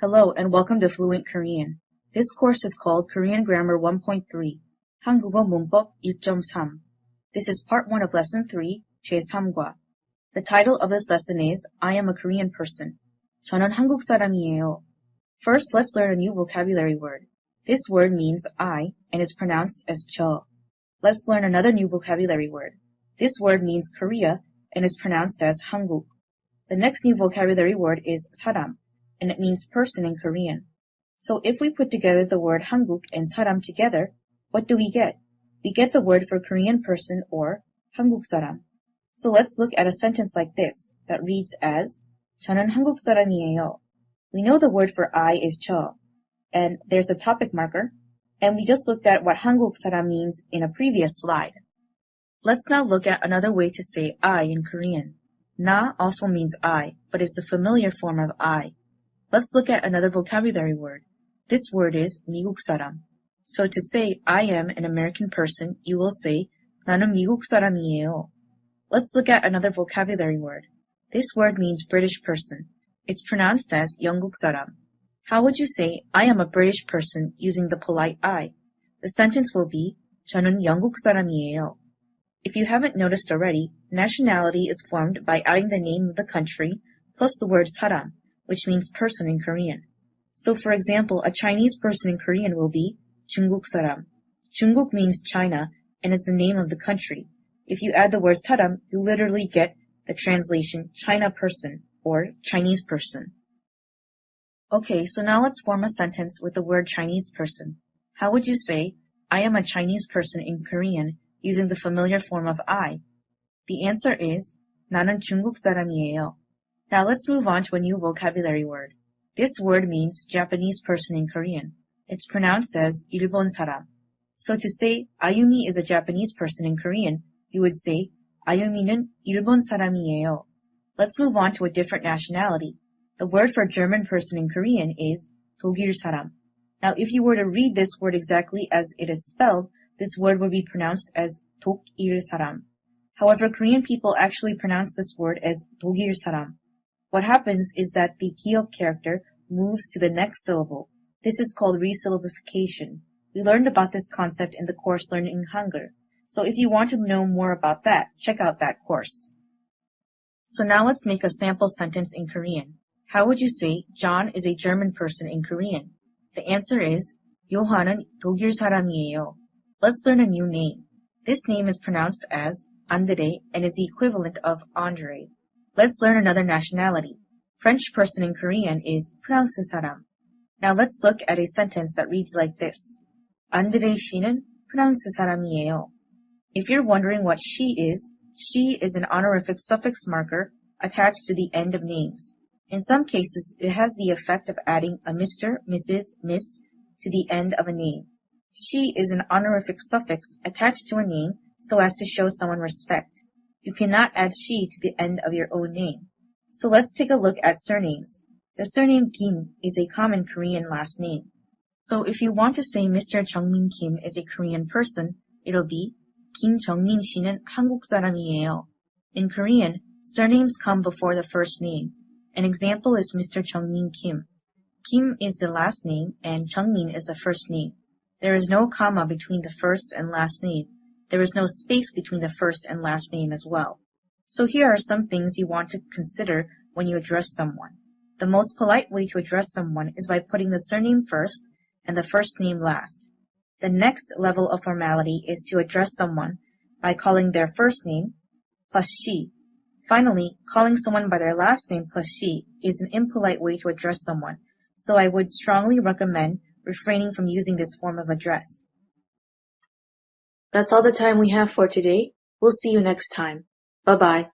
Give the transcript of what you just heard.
Hello and welcome to Fluent Korean. This course is called Korean Grammar 1.3, 한국어 문법 2.3. This is part 1 of lesson 3, 제3과. The title of this lesson is I am a Korean person. 저는 한국 사람이에요. First, let's learn a new vocabulary word. This word means I and is pronounced as 저. Let's learn another new vocabulary word. This word means Korea and is pronounced as 한국. The next new vocabulary word is 사람, and it means person in Korean. So if we put together the word 한국 and 사람 together, what do we get? We get the word for Korean person or 한국 사람. So let's look at a sentence like this that reads as 저는 한국 사람이에요. We know the word for I is 저, and there's a topic marker, and we just looked at what 한국 사람 means in a previous slide. Let's now look at another way to say I in Korean. 나 also means I, but is the familiar form of I. Let's look at another vocabulary word. This word is 미국 사람. So to say I am an American person, you will say 나는 미국 사람이에요. Let's look at another vocabulary word. This word means British person. It's pronounced as 영국 사람. How would you say I am a British person using the polite I? The sentence will be 저는 영국 사람이에요. If you haven't noticed already, nationality is formed by adding the name of the country plus the word 사람, which means person in Korean. So for example, a Chinese person in Korean will be 중국 사람. 중국 means China and is the name of the country. If you add the word 사람, you literally get the translation China person or Chinese person. Okay, so now let's form a sentence with the word Chinese person. How would you say, I am a Chinese person in Korean using the familiar form of I? The answer is 나는 중국 사람이에요. Now let's move on to a new vocabulary word. This word means Japanese person in Korean. It's pronounced as 일본 사람. So to say Ayumi is a Japanese person in Korean, you would say 아유미는 일본 사람이에요. Let's move on to a different nationality. The word for German person in Korean is 독일 사람. Now if you were to read this word exactly as it is spelled, this word would be pronounced as 독일 사람. However, Korean people actually pronounce this word as 독일 사람. What happens is that the 기역 character moves to the next syllable. This is called resyllabification. We learned about this concept in the course Learning Hangul. So if you want to know more about that, check out that course. So now let's make a sample sentence in Korean. How would you say John is a German person in Korean? The answer is 요한은 독일 사람이에요. Let's learn a new name. This name is pronounced as Andre and is the equivalent of Andre. Let's learn another nationality. French person in Korean is 프랑스 사람. Now let's look at a sentence that reads like this. 안드레 씨는 프랑스 사람이에요. If you're wondering what she is an honorific suffix marker attached to the end of names. In some cases, it has the effect of adding a Mr., Mrs., Miss to the end of a name. She is an honorific suffix attached to a name so as to show someone respect. You cannot add she to the end of your own name. So let's take a look at surnames. The surname Kim is a common Korean last name. So if you want to say Mr. 정민 Kim is a Korean person, it'll be 김정민 씨는 한국 사람이에요. In Korean, surnames come before the first name. An example is Mr. 정민 Kim. Kim is the last name and 정민 is the first name. There is no comma between the first and last name. There is no space between the first and last name as well. So here are some things you want to consider when you address someone. The most polite way to address someone is by putting the surname first and the first name last. The next level of formality is to address someone by calling their first name plus she. Finally, calling someone by their last name plus she is an impolite way to address someone, so I would strongly recommend refraining from using this form of address. That's all the time we have for today. We'll see you next time. Bye-bye.